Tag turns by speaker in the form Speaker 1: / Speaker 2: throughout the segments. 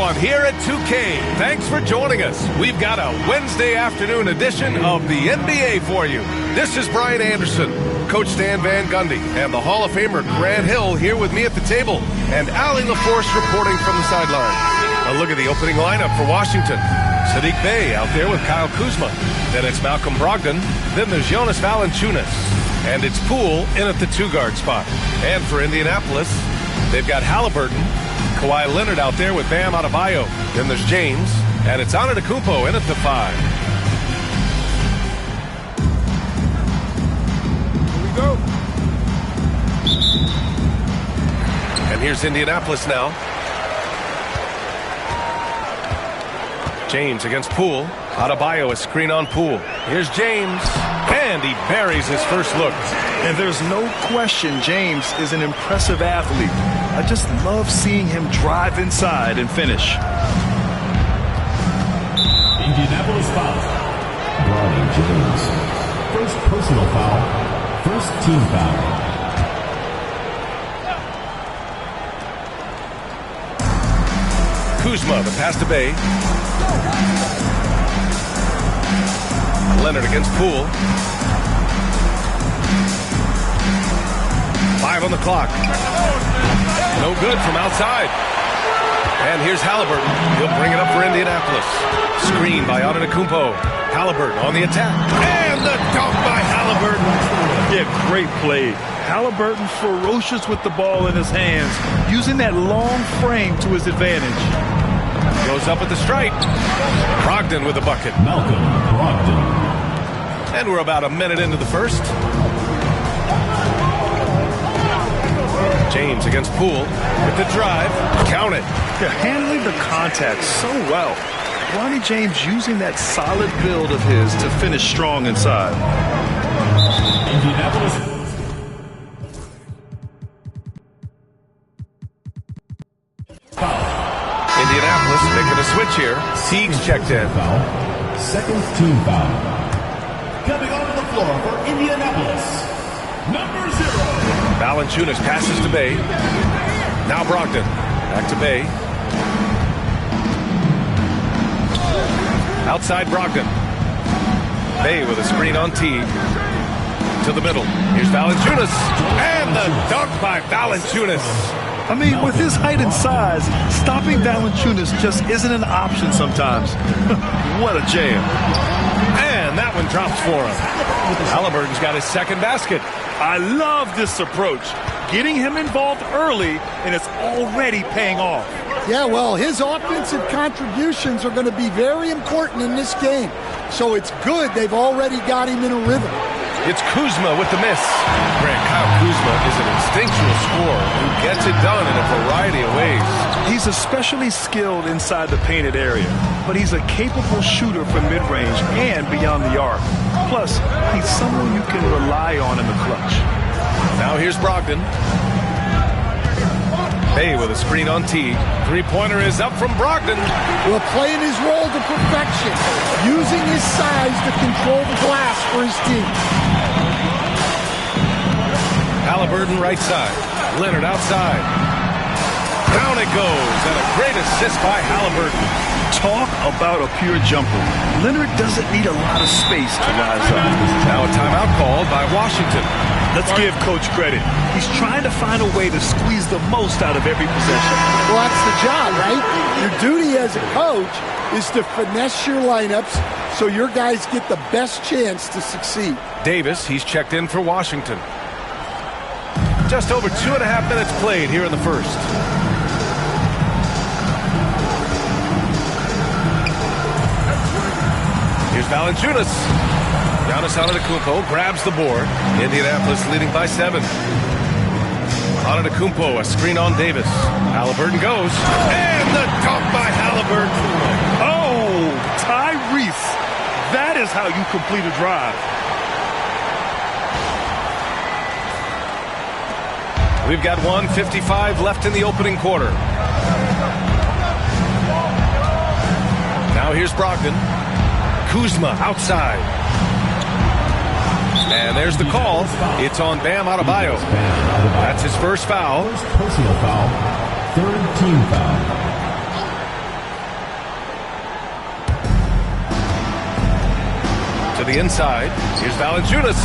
Speaker 1: everyone here at 2K. Thanks for joining us. We've got a Wednesday afternoon edition of the NBA for you. This is Brian Anderson, Coach Stan Van Gundy, and the Hall of Famer Grant Hill here with me at the table, and Allie LaForce reporting from the sideline. A look at the opening lineup for Washington. Saddiq Bey out there with Kyle Kuzma. Then it's Malcolm Brogdon. Then there's Jonas Valanciunas. And it's Poole in at the two-guard spot. And for Indianapolis, they've got Halliburton, Kawhi Leonard out there with Bam Adebayo. Then there's James, and it's Antetokounmpo in at the 5.
Speaker 2: Here we go.
Speaker 1: And here's Indianapolis now. James against Poole. Adebayo, a screen on Poole. Here's James, and he buries his first look.
Speaker 2: And there's no question James is an impressive athlete. I just love seeing him drive inside and finish.
Speaker 3: Indianapolis foul. Bronny James. First personal foul. First team foul.
Speaker 1: Kuzma, the pass to Bey. Leonard against Poole. 5 on the clock. No good from outside. And here's Halliburton. He'll bring it up for Indianapolis. Screen by Antetokounmpo. Halliburton on the attack. And the dunk by Halliburton.
Speaker 2: Yeah, great play. Halliburton ferocious with the ball in his hands, using that long frame to his advantage.
Speaker 1: Goes up at the stripe. Brogdon with a bucket.
Speaker 3: Malcolm Brogdon.
Speaker 1: And we're about a minute into the first. James against Poole with the drive. Count it.
Speaker 2: Yeah, handling the contact so well. Bronny James using that solid build of his to finish strong inside.
Speaker 3: Indianapolis.
Speaker 1: Indianapolis making a switch here. Teague's checked in.
Speaker 3: Foul. Second team foul. Coming onto the floor for Indianapolis, number 0.
Speaker 1: Valanciunas passes to Bey. Now Brogdon. Back to Bey. Outside Brogdon. Bey with a screen on T. To the middle. Here's Valanciunas. And the dunk by Valanciunas.
Speaker 2: I mean, with his height and size, stopping Valanciunas just isn't an option sometimes. What a jam.
Speaker 1: And that one drops for him. Halliburton's got his second basket.
Speaker 2: I love this approach. Getting him involved early, and it's already paying off.
Speaker 4: Yeah, well, his offensive contributions are going to be very important in this game. So it's good they've already got him in a rhythm.
Speaker 1: It's Kuzma with the miss. Kyle Kuzma is an instinctual scorer who gets it done in a variety of ways.
Speaker 2: He's especially skilled inside the painted area, but he's a capable shooter from mid-range and beyond the arc. Plus, he's someone you can rely on in the clutch.
Speaker 1: Now here's Brogdon. Bey with a screen on T. Three-pointer is up from Brogdon.
Speaker 4: Well, playing his role to perfection, using his size to control the glass for his team.
Speaker 1: Halliburton right side. Leonard outside. Down it goes, and a great assist by Halliburton.
Speaker 2: Talk about a pure jumper. Leonard doesn't need a lot of space to rise up.
Speaker 1: Now a timeout called by Washington.
Speaker 2: Let's give Coach credit. He's trying to find a way to squeeze the most out of every possession.
Speaker 4: Well, that's the job, right? Your duty as a coach is to finesse your lineups so your guys get the best chance to succeed.
Speaker 1: Davis, he's checked in for Washington. Just over 2.5 minutes played here in the first. Here's Valanciunas. Giannis Antetokounmpo grabs the board. Indianapolis leading by 7. Antetokounmpo, a screen on Davis. Halliburton goes. And the dunk by Halliburton.
Speaker 2: Oh, Tyrese. That is how you complete a drive.
Speaker 1: We've got 1:55 left in the opening quarter. Now here's Brogdon. Kuzma outside. And there's the call. It's on Bam Adebayo. That's his first foul.
Speaker 3: First personal foul. Third team foul.
Speaker 1: the inside. Here's Valanciunas.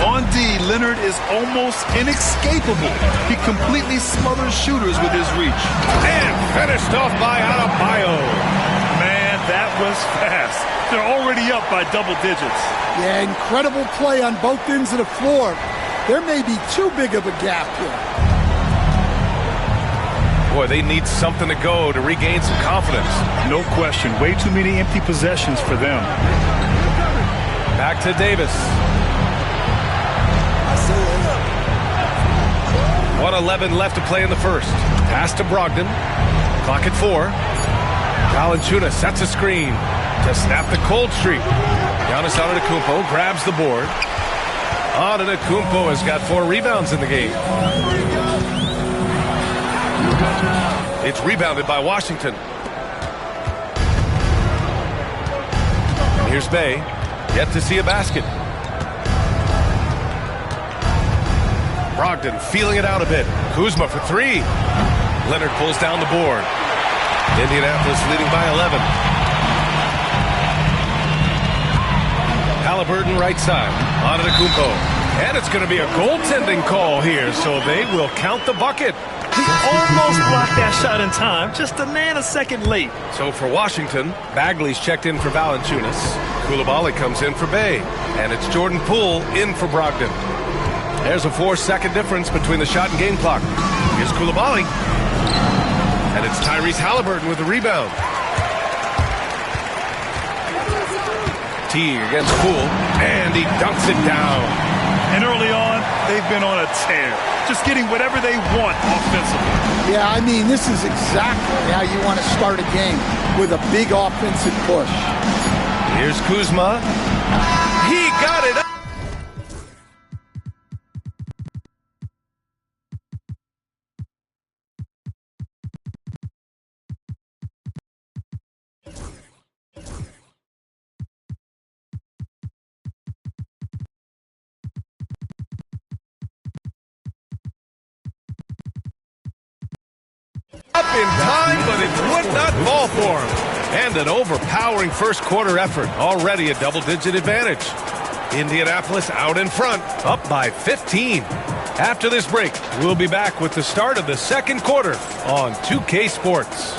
Speaker 2: On D, Leonard is almost inescapable. He completely smothers shooters with his reach.
Speaker 1: And finished off by Adebayo.
Speaker 2: Man, that was fast. They're already up by double digits.
Speaker 4: Yeah, incredible play on both ends of the floor. There may be too big of a gap here.
Speaker 1: Boy, they need something to go to regain some confidence.
Speaker 2: No question. Way too many empty possessions for them.
Speaker 1: Back to Davis. 1:11 left to play in the first. Pass to Brogdon. Clock at 4. Valanciunas sets a screen to snap the cold streak. Giannis Antetokounmpo grabs the board. Antetokounmpo has got 4 rebounds in the game. It's rebounded by Washington. Here's Bay. Yet to see a basket. Brogdon feeling it out a bit. Kuzma for 3. Leonard pulls down the board. Indianapolis leading by 11. Halliburton right side. Antetokounmpo. And it's going to be a goaltending call here, so they will count the bucket.
Speaker 2: He almost blocked that shot in time, just a nanosecond late.
Speaker 1: So for Washington, Bagley's checked in for Valanciunas. Coulibaly comes in for Bay. And it's Jordan Poole in for Brogdon. There's a 4-second difference between the shot and game clock. Here's Coulibaly. And it's Tyrese Halliburton with the rebound. T against Poole. And he dunks it down.
Speaker 2: And early on, they've been on a tear. Just getting whatever they want offensively.
Speaker 4: Yeah, I mean, this is exactly how you want to start a game, with a big offensive push.
Speaker 1: Here's Kuzma. He got it up. In time, but it would not fall for him. And an overpowering first quarter effort. Already a double-digit advantage. Indianapolis out in front, up by 15. After this break, we'll be back with the start of the second quarter on 2K Sports.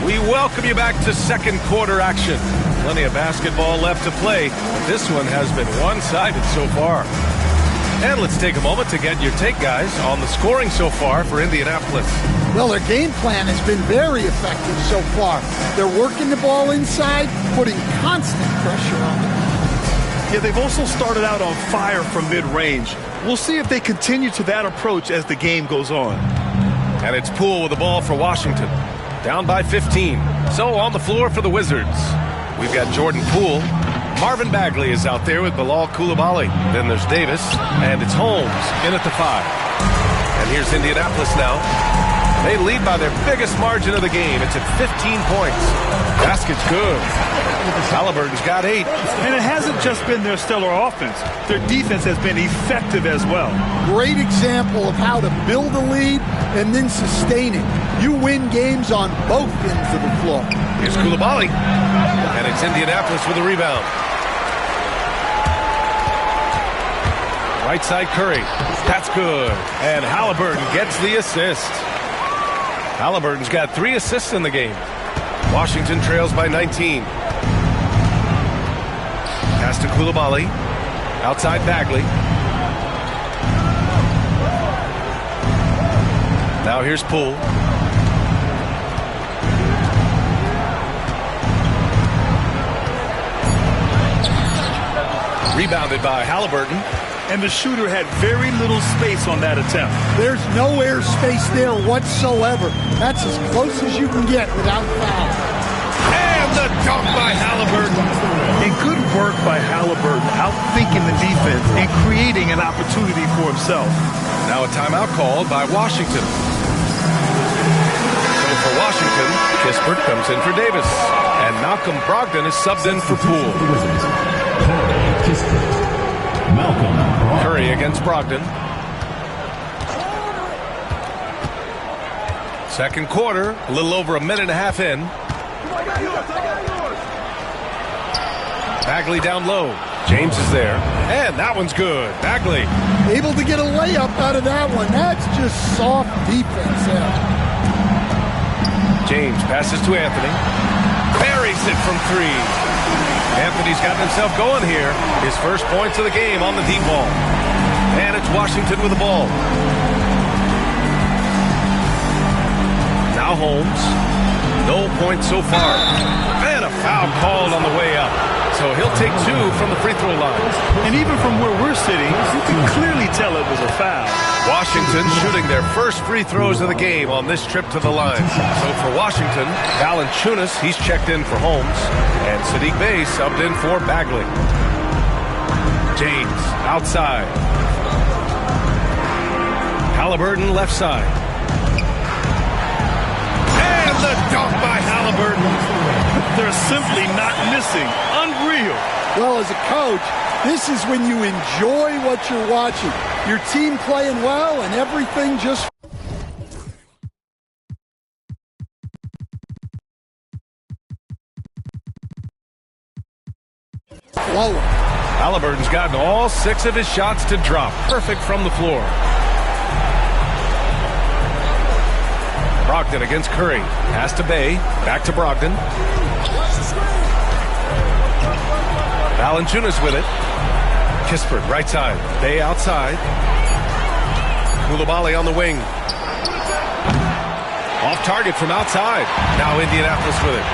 Speaker 1: We welcome you back to second quarter action. Plenty of basketball left to play. This one has been one-sided so far. And let's take a moment to get your take, guys, on the scoring so far for Indianapolis.
Speaker 4: Well, their game plan has been very effective so far. They're working the ball inside, putting constant pressure on them.
Speaker 2: Yeah, they've also started out on fire from mid-range. We'll see if they continue to that approach as the game goes on.
Speaker 1: And it's Poole with the ball for Washington. Down by 15. So on the floor for the Wizards, we've got Jordan Poole. Marvin Bagley is out there with Bilal Coulibaly. Then there's Davis, and it's Holmes in at the 5. And here's Indianapolis now. They lead by their biggest margin of the game. It's at 15 points. Basket's good. Halliburton's got 8.
Speaker 2: And it hasn't just been their stellar offense. Their defense has been effective as well.
Speaker 4: Great example of how to build a lead and then sustain it. You win games on both ends of the floor.
Speaker 1: Here's Coulibaly. And it's Indianapolis with a rebound. Right side Curry. That's good. And Halliburton gets the assist. Halliburton's got 3 assists in the game. Washington trails by 19. Pass to Coulibaly. Outside Bagley. Now here's Poole. Rebounded by Halliburton.
Speaker 2: And the shooter had very little space on that attempt.
Speaker 4: There's no air space there whatsoever. That's as close as you can get without foul.
Speaker 1: And the dunk by Halliburton.
Speaker 2: And good work by Halliburton, outthinking the defense and creating an opportunity for himself.
Speaker 1: Now a timeout called by Washington. So for Washington, Kispert comes in for Davis. And Malcolm Brogdon is subbed in for Poole.
Speaker 3: Malcolm
Speaker 1: Curry against Brogdon. Second quarter, a little over a minute and a half in. Bagley down low. James is there. And that one's good. Bagley.
Speaker 4: Able to get a layup out of that one. That's just soft defense there.
Speaker 1: James passes to Anthony. Buries it from three. Anthony's gotten himself going here. His first points of the game on the deep ball. And it's Washington with the ball. Now Holmes. No points so far. And a foul called on the way up. So he'll take two from the free throw line.
Speaker 2: And even from where we're sitting, you can clearly tell it was a foul.
Speaker 1: Washington shooting their first free throws of the game on this trip to the line. So for Washington, Valanciunas, he's checked in for Holmes. And Sadiq Bey subbed in for Bagley. James outside. Halliburton left side. And the dunk by Halliburton.
Speaker 2: They're simply not missing. Unreal.
Speaker 4: Well, as a coach, this is when you enjoy what you're watching. Your team playing well and everything just flowing.
Speaker 1: Halliburton's gotten all 6 of his shots to drop. Perfect from the floor. Brogdon against Curry. Pass to Bey. Back to Brogdon. Valanciunas with it. Kispert right side. Bey outside. Coulibaly on the wing. Off target from outside. Now Indianapolis with it.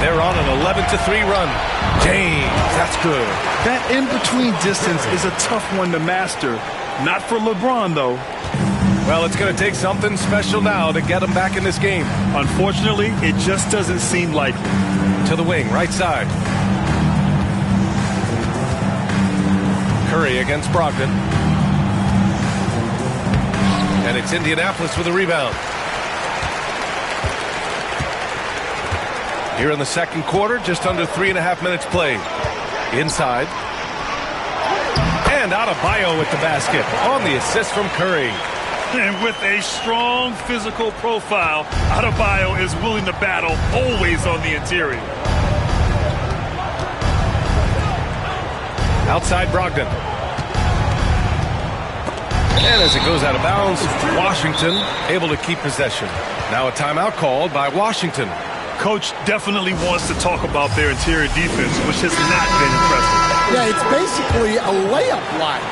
Speaker 1: They're on an 11-3 run. James, that's good.
Speaker 2: That in-between distance is a tough one to master. Not for LeBron, though.
Speaker 1: Well, it's going to take something special now to get him back in this game.
Speaker 2: Unfortunately, it just doesn't seem likely.
Speaker 1: To the wing, right side. Curry against Brogdon. And it's Indianapolis with a rebound. Here in the second quarter, just under 3.5 minutes played. Inside. And Adebayo with the basket on the assist from Curry.
Speaker 2: And with a strong physical profile, Adebayo is willing to battle, always on the interior.
Speaker 1: Outside Brogdon. And as it goes out of bounds, Washington able to keep possession. Now a timeout called by Washington.
Speaker 2: Coach definitely wants to talk about their interior defense, which has not been impressive.
Speaker 4: Yeah, it's basically a layup line.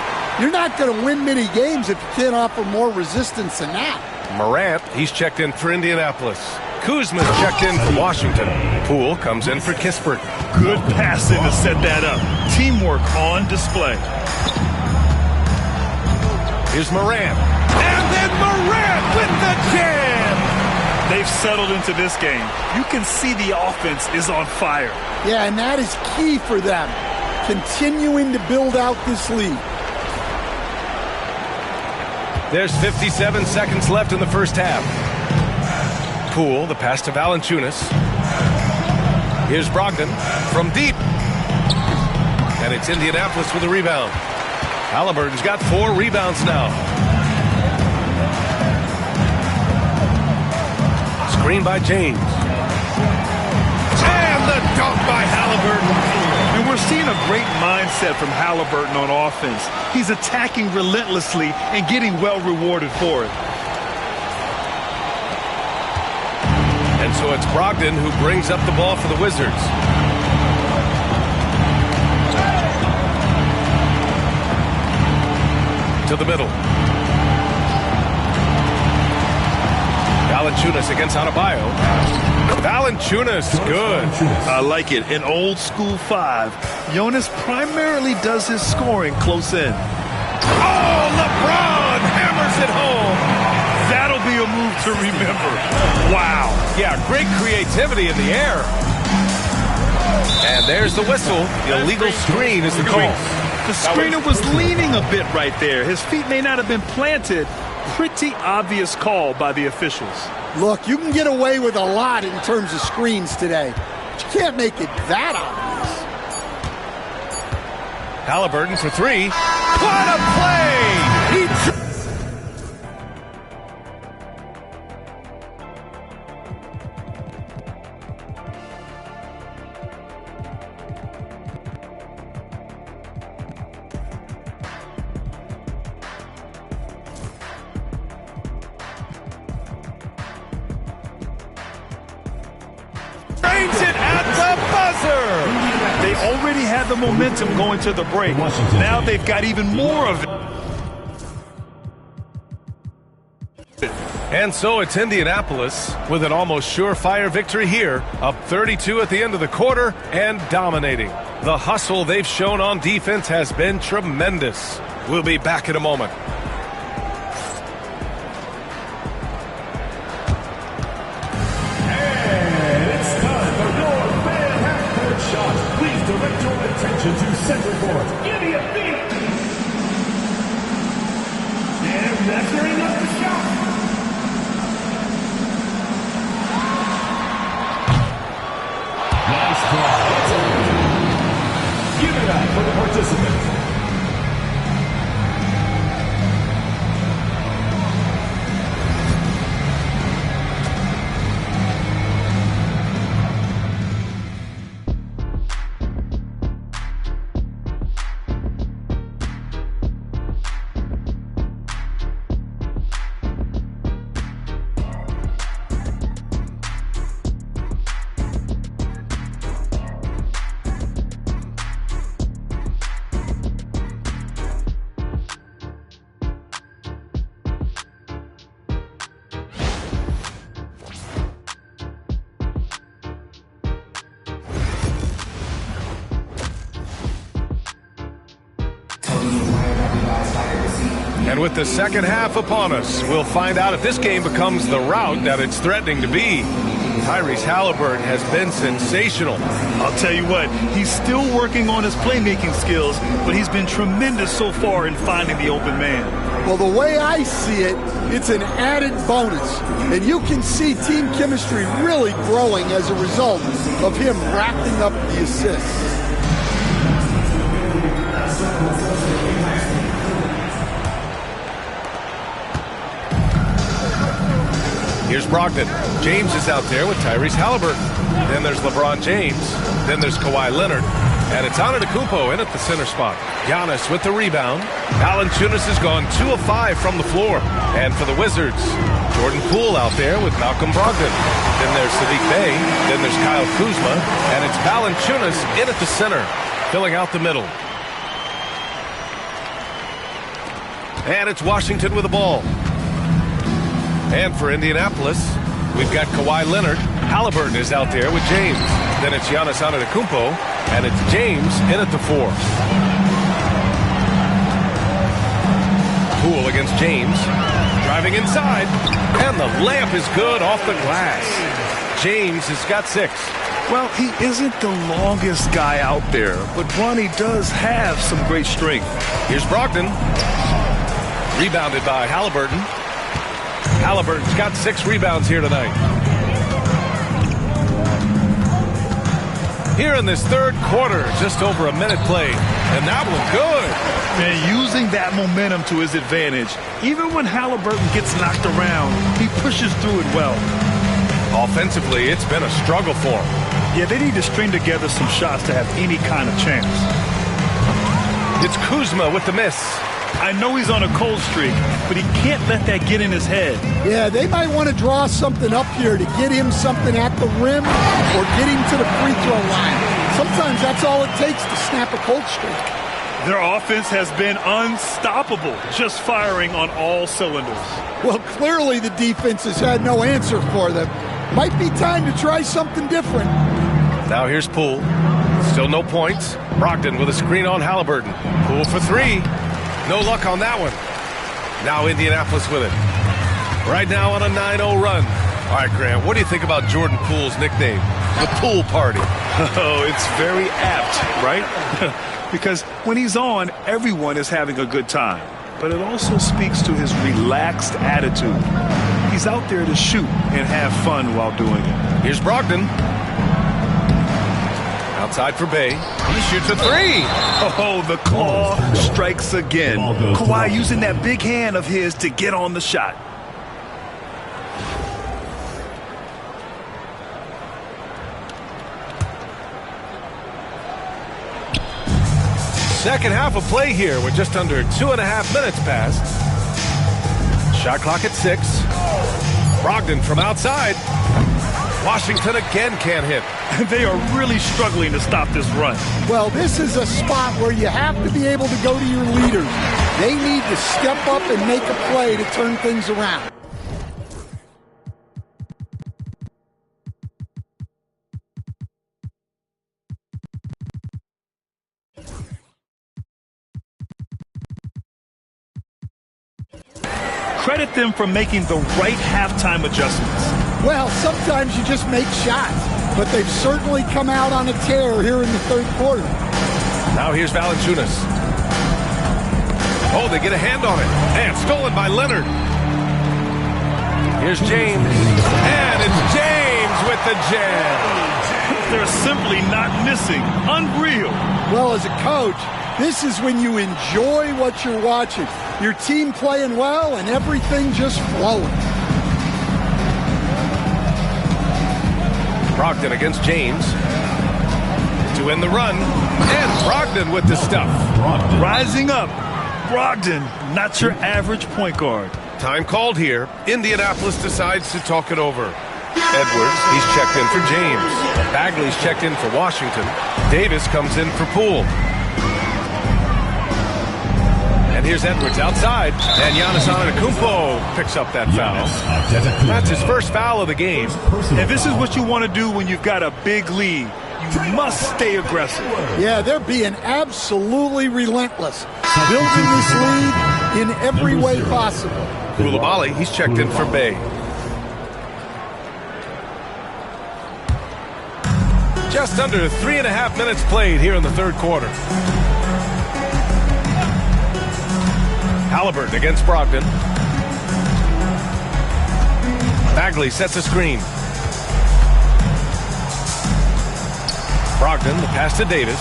Speaker 4: You're not going to win many games if you can't offer more resistance than that.
Speaker 1: Morant, he's checked in for Indianapolis. Kuzma's checked in for Washington. Poole comes in for Kispert.
Speaker 2: Good passing to set that up. Teamwork on display.
Speaker 1: Here's Morant. And then Morant with the jam!
Speaker 2: They've settled into this game. You can see the offense is on fire.
Speaker 4: Yeah, and that is key for them. Continuing to build out this lead.
Speaker 1: There's 57 seconds left in the first half. Poole, the pass to Valanciunas. Here's Brogdon from deep. And it's Indianapolis with a rebound. Halliburton's got 4 rebounds now. Screen by James. And the dunk by Halliburton.
Speaker 2: And we're seeing a great mindset from Halliburton on offense. He's attacking relentlessly and getting well rewarded for it.
Speaker 1: And so it's Brogdon who brings up the ball for the Wizards. To the middle. Valanciunas against Adebayo. Valanciunas, good.
Speaker 2: I like it. An old school 5. Jonas primarily does his scoring close in.
Speaker 1: Oh, LeBron hammers it home.
Speaker 2: That'll be a move to remember. Wow.
Speaker 1: Yeah, great creativity in the air. And there's the whistle. The illegal screen is the call.
Speaker 2: The screener was leaning a bit right there. His feet may not have been planted. Pretty obvious call by the officials.
Speaker 4: Look, you can get away with a lot in terms of screens today, but you can't make it that obvious.
Speaker 1: Halliburton for 3. What a play! buzzer!
Speaker 2: They already had the momentum going to the break. Now they've got even more of it.
Speaker 1: And so it's Indianapolis with an almost surefire victory here, up 32 at the end of the quarter and dominating. The hustle they've shown on defense has been tremendous. We'll be back in a moment.
Speaker 3: And it's time for your fan half-court shot. Please direct your attention to center court. Give me a beat. And that's where he left the shot. Nice try. Give it up for the participants.
Speaker 1: And with the second half upon us, we'll find out if this game becomes the rout that it's threatening to be. Tyrese Halliburton has been sensational.
Speaker 2: I'll tell you what, he's still working on his playmaking skills, but he's been tremendous so far in finding the open man.
Speaker 4: Well, the way I see it, it's an added bonus. And you can see team chemistry really growing as a result of him racking up the assists.
Speaker 1: Here's Brogdon. James is out there with Tyrese Halliburton. Then there's LeBron James. Then there's Kawhi Leonard. And it's Antetokounmpo in at the center spot. Giannis with the rebound. Valanciunas has gone 2 of 5 from the floor. And for the Wizards, Jordan Poole out there with Malcolm Brogdon. Then there's Sadiq Bey. Then there's Kyle Kuzma. And it's Valanciunas in at the center, filling out the middle. And it's Washington with the ball. And for Indianapolis, we've got Kawhi Leonard. Halliburton is out there with James. Then it's Giannis Antetokounmpo, and it's James in at the 4. Poole against James. Driving inside, and the layup is good off the glass. James has got 6.
Speaker 2: Well, he isn't the longest guy out there, but Bronny does have some great strength.
Speaker 1: Here's Brogdon. Rebounded by Halliburton. Halliburton's got 6 rebounds here tonight. Here in this third quarter, just over a minute played, and that was good.
Speaker 2: And using that momentum to his advantage, even when Halliburton gets knocked around, he pushes through it well.
Speaker 1: Offensively, it's been a struggle for him.
Speaker 2: Yeah, they need to string together some shots to have any kind of chance.
Speaker 1: It's Kuzma with the miss.
Speaker 2: I know he's on a cold streak, but he can't let that get in his head.
Speaker 4: Yeah, they might want to draw something up here to get him something at the rim or get him to the free throw line. Sometimes that's all it takes to snap a cold streak.
Speaker 2: Their offense has been unstoppable, just firing on all cylinders.
Speaker 4: Well, clearly the defense has had no answer for them. Might be time to try something different.
Speaker 1: Now here's Poole. Still no points. Brogdon with a screen on Halliburton. Poole for 3. No luck on that one. Now Indianapolis with it. Right now on a 9-0 run. All right, Grant, what do you think about Jordan Poole's nickname? The Pool Party.
Speaker 2: Oh, it's very apt, right? Because when he's on, everyone is having a good time. But it also speaks to his relaxed attitude. He's out there to shoot and have fun while doing it.
Speaker 1: Here's Brogdon. Outside for Bey. He shoots a 3.
Speaker 2: Oh, the claw strikes again. Kawhi using that big hand of his to get on the shot.
Speaker 1: Second half of play here with just under 2.5 minutes passed. Shot clock at 6. Brogdon from outside. Washington again can't hit.
Speaker 2: They are really struggling to stop this run.
Speaker 4: Well, this is a spot where you have to be able to go to your leaders. They need to step up and make a play to turn things around.
Speaker 2: Credit them for making the right halftime adjustments.
Speaker 4: Well, sometimes you just make shots, but they've certainly come out on a tear here in the third quarter.
Speaker 1: Now here's Valanciunas. Oh, they get a hand on it. And stolen by Leonard. Here's James. And it's James with the jam.
Speaker 2: They're simply not missing. Unreal.
Speaker 4: Well, as a coach, this is when you enjoy what you're watching. Your team playing well and everything just flowing.
Speaker 1: Brogdon against James to end the run. And Brogdon with the stuff.
Speaker 2: Rising up. Brogdon, not your average point guard.
Speaker 1: Time called here. Indianapolis decides to talk it over. Edwards, he's checked in for James. Bagley's checked in for Washington. Davis comes in for Poole. And here's Edwards outside. And Giannis Antetokounmpo picks up that foul. That's his first foul of the game.
Speaker 2: And this is what you want to do when you've got a big lead. You must stay aggressive.
Speaker 4: Yeah, they're being absolutely relentless. Building this lead in every way possible.
Speaker 1: Koulibaly, he's checked in for Bay. Just under 3.5 minutes played here in the third quarter. Halliburton against Brogdon. Bagley sets a screen. Brogdon, the pass to Davis.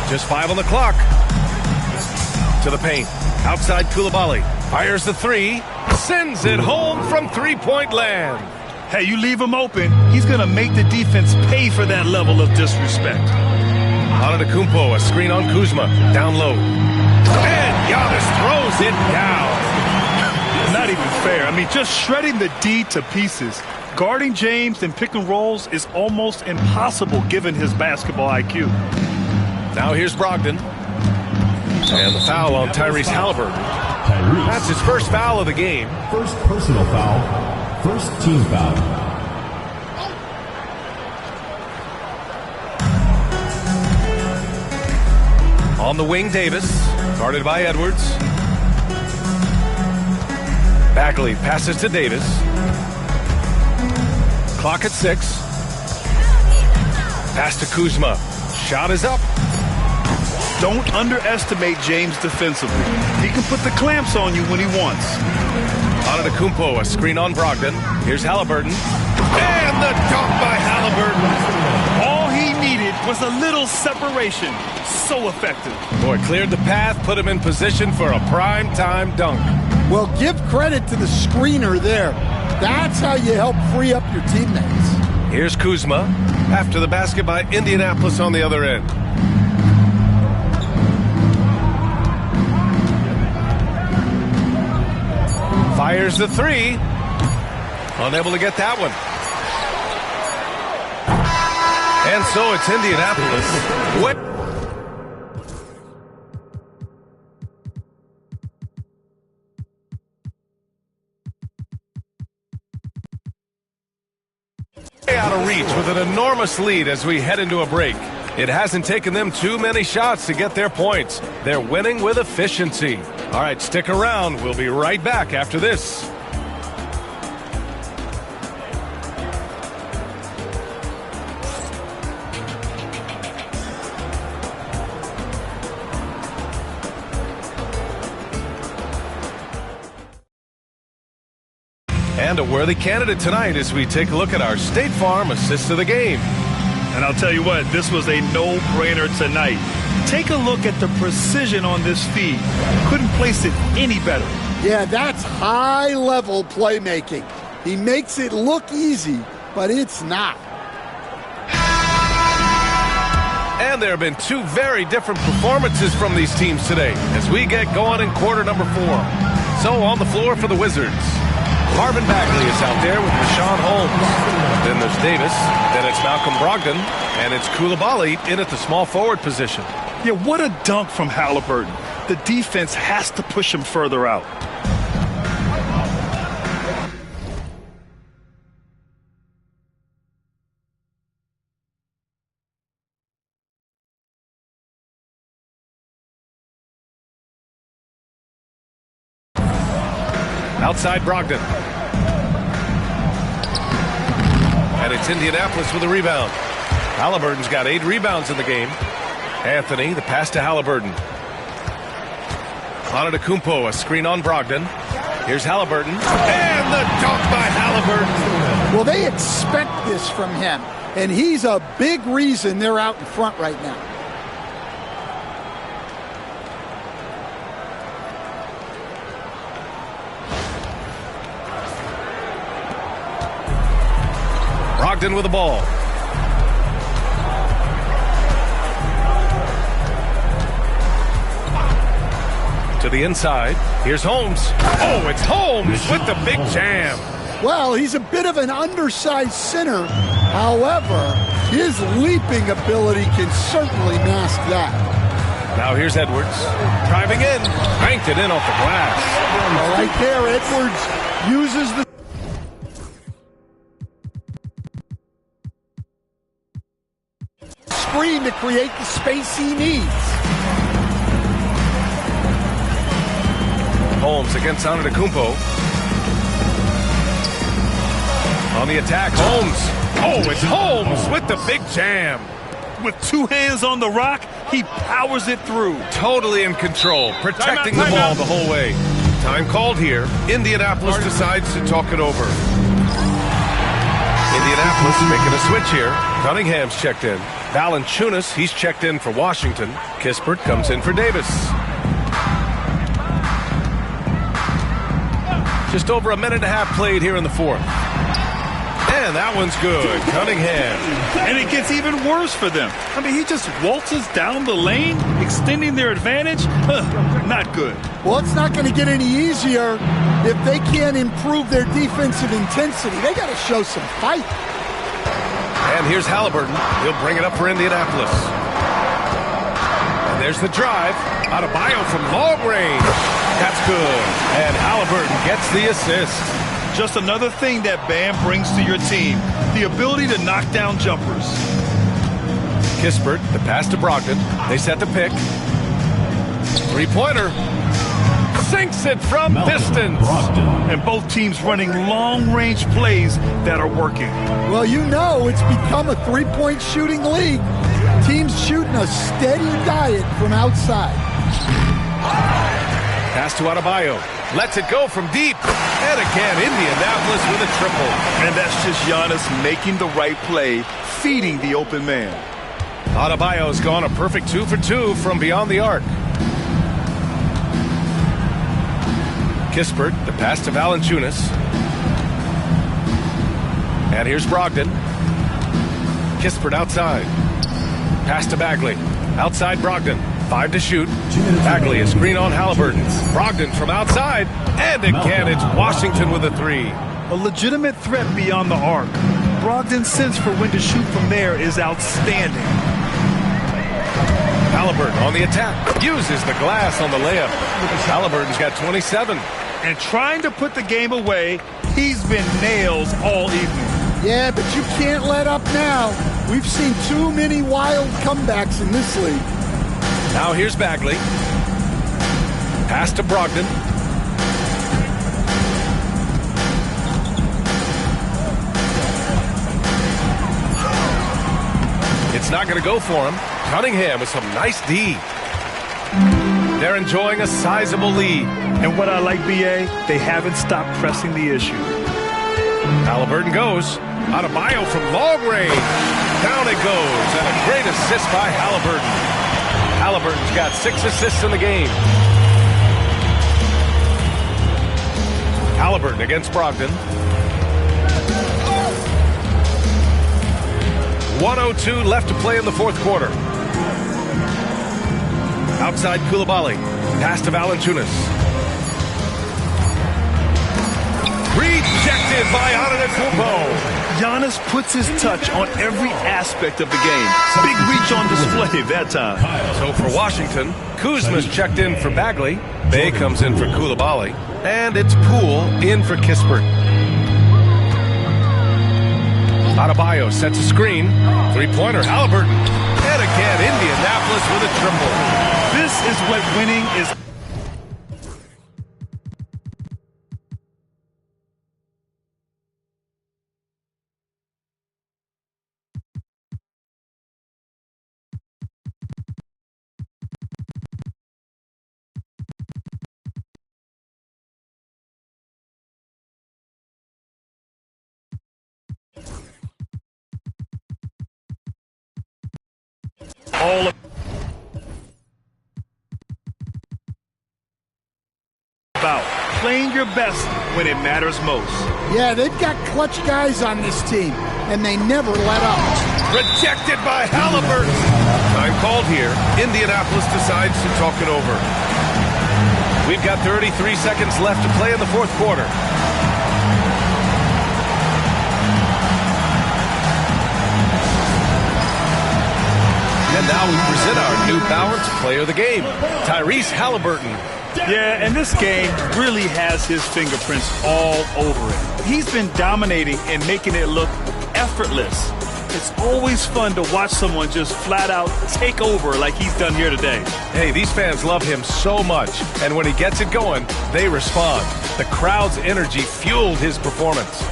Speaker 1: Just 5 on the clock. To the paint. Outside Koulibaly. Fires the three. Sends it home from three-point land.
Speaker 2: Hey, you leave him open, he's going to make the defense pay for that level of disrespect.
Speaker 1: Antetokounmpo, a screen on Kuzma. Down low. And Giannis throws it down.
Speaker 2: Not even fair. I mean, just shredding the D to pieces. Guarding James and pick and rolls is almost impossible given his basketball IQ.
Speaker 1: Now here's Brogdon. And the foul on Tyrese Halliburton. That's his first foul of the game.
Speaker 3: First personal foul. First team foul.
Speaker 1: On the wing, Davis, guarded by Edwards. Bagley passes to Davis. Clock at 6. Pass to Kuzma. Shot is up.
Speaker 2: Don't underestimate James defensively. He can put the clamps on you when he wants.
Speaker 1: Antetokounmpo, a screen on Brogdon. Here's Halliburton. And the dunk by Halliburton.
Speaker 2: All he needed was a little separation. So effective.
Speaker 1: Boy, cleared the path, put him in position for a prime-time dunk.
Speaker 4: Well, give credit to the screener there. That's how you help free up your teammates.
Speaker 1: Here's Kuzma. After the basket by Indianapolis on the other end. Fires the three. Unable to get that one. And so it's Indianapolis. Out of reach with an enormous lead as we head into a break. It hasn't taken them too many shots to get their points. They're winning with efficiency. All right, stick around. We'll be right back after this. And a worthy candidate tonight as we take a look at our State Farm assist of the game.
Speaker 2: And I'll tell you what, this was a no-brainer tonight. Take a look at the precision on this feed. Couldn't place it any better.
Speaker 4: Yeah, that's high-level playmaking. He makes it look easy, but it's not.
Speaker 1: And there have been two very different performances from these teams today as we get going in quarter number 4. So on the floor for the Wizards. Marvin Bagley is out there with Rashawn Holmes. Then there's Davis. Then it's Malcolm Brogdon. And it's Coulibaly in at the small forward position.
Speaker 2: Yeah, what a dunk from Halliburton. The defense has to push him further out.
Speaker 1: Outside Brogdon. And it's Indianapolis with a rebound. Halliburton's got 8 rebounds in the game. Anthony, the pass to Halliburton. Antetokounmpo, a screen on Brogdon. Here's Halliburton. And the dunk by Halliburton.
Speaker 4: Well, they expect this from him, and he's a big reason they're out in front right now.
Speaker 1: Brogdon with the ball. To the inside. Here's Holmes. Oh, it's Holmes with the big jam.
Speaker 4: Well, he's a bit of an undersized center. However, his leaping ability can certainly mask that.
Speaker 1: Now here's Edwards. Driving in. Banked it in off the glass.
Speaker 4: Well, right there, Edwards uses the screen to create the space he needs.
Speaker 1: Holmes against Antetokounmpo. On the attack, Holmes. Oh, it's Holmes with the big jam.
Speaker 2: With 2 hands on the rock, he powers it through.
Speaker 1: Totally in control, protecting the ball the whole way. Time called here. Indianapolis decides to talk it over. Indianapolis making a switch here. Cunningham's checked in. Valanciunas, he's checked in for Washington. Kispert comes in for Davis. Just over a minute and a half played here in the fourth. And that one's good. Cunningham.
Speaker 2: And it gets even worse for them. I mean, he just waltzes down the lane, extending their advantage. Not good.
Speaker 4: Well, it's not going to get any easier if they can't improve their defensive intensity. They got to show some fight.
Speaker 1: And here's Halliburton. He'll bring it up for Indianapolis. And there's the drive. Adebayo from long range. That's good. And Halliburton gets the assist.
Speaker 2: Just another thing that Bam brings to your team, the ability to knock down jumpers.
Speaker 1: Kispert, the pass to Brogdon. They set the pick. Three-pointer. Sinks it from distance.
Speaker 2: And both teams running long-range plays that are working.
Speaker 4: Well, you know it's become a three-point shooting league. Teams shooting a steady diet from outside.
Speaker 1: Pass to Adebayo. Lets it go from deep. And again, Indianapolis with a triple.
Speaker 2: And that's just Giannis making the right play, feeding the open man.
Speaker 1: Adebayo's gone a perfect 2 for 2 from beyond the arc. Kispert, the pass to Valanciunas. And here's Brogdon. Kispert outside. Pass to Bagley. Outside Brogdon. 5 to shoot. Bagley is screen on Halliburton. Brogdon from outside. And again, it's Washington with a 3.
Speaker 2: A legitimate threat beyond the arc. Brogdon's sense for when to shoot from there is outstanding.
Speaker 1: Halliburton on the attack. Uses the glass on the layup. Halliburton's got 27.
Speaker 2: And trying to put the game away, he's been nails all evening.
Speaker 4: Yeah, but you can't let up now. We've seen too many wild comebacks in this league.
Speaker 1: Now here's Bagley. Pass to Brogdon. It's not going to go for him. Cunningham with some nice D. They're enjoying a sizable lead.
Speaker 2: And what I like, B.A., they haven't stopped pressing the issue.
Speaker 1: Halliburton goes. Adebayo from long range. Down it goes. And a great assist by Halliburton. Halliburton's got 6 assists in the game. Halliburton against Brogdon. 1:02 left to play in the fourth quarter. Outside Coulibaly. Pass to Valanciunas. Rejected by Antetokounmpo.
Speaker 2: Giannis puts his touch on every aspect of the game. Big reach on display that time.
Speaker 1: So for Washington, Kuzma's checked in for Bagley. Bay comes in for Coulibaly. And it's Poole in for Kispert. Adebayo sets a screen. Three-pointer, Halliburton. And again, Indianapolis with a triple.
Speaker 2: This is what winning is. All about playing your best when it matters most.
Speaker 4: Yeah, they've got clutch guys on this team, and they never let up.
Speaker 1: Rejected by Halliburton. Time called here. Indianapolis decides to talk it over. We've got 33 seconds left to play in the fourth quarter. And now we present our New Balance Player of the Game, Tyrese Halliburton.
Speaker 2: Yeah, and this game really has his fingerprints all over it. He's been dominating and making it look effortless. It's always fun to watch someone just flat out take over like he's done here today.
Speaker 1: Hey, these fans love him so much, and when he gets it going, they respond. The crowd's energy fueled his performance.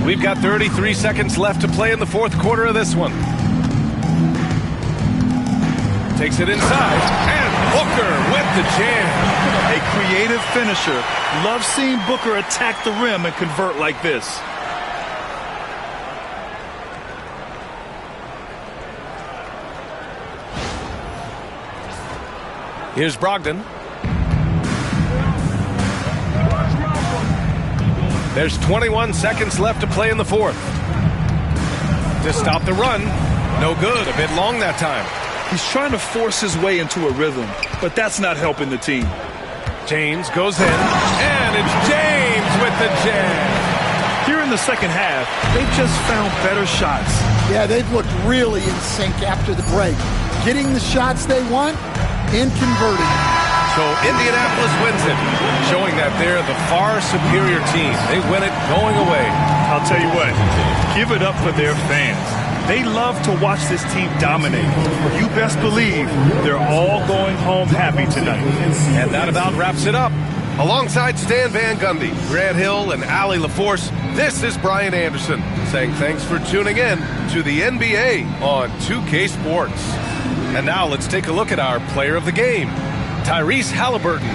Speaker 1: We've got 33 seconds left to play in the fourth quarter of this one. Takes it inside, and Booker with the jam.
Speaker 2: A creative finisher. Love seeing Booker attack the rim and convert like this.
Speaker 1: Here's Brogdon. There's 21 seconds left to play in the fourth. To stop the run. No good. A bit long that time.
Speaker 2: He's trying to force his way into a rhythm, but that's not helping the team.
Speaker 1: James goes in, and it's James with the jam.
Speaker 2: Here in the second half, they've just found better shots.
Speaker 4: Yeah, they've looked really in sync after the break. Getting the shots they want and converting.
Speaker 1: So Indianapolis wins it, showing that they're the far superior team. They win it going away.
Speaker 2: I'll tell you what, give it up for their fans. They love to watch this team dominate. You best believe they're all going home happy tonight.
Speaker 1: And that about wraps it up. Alongside Stan Van Gundy, Grant Hill, and Allie LaForce, this is Brian Anderson saying thanks for tuning in to the NBA on 2K Sports. And now let's take a look at our player of the game, Tyrese Halliburton.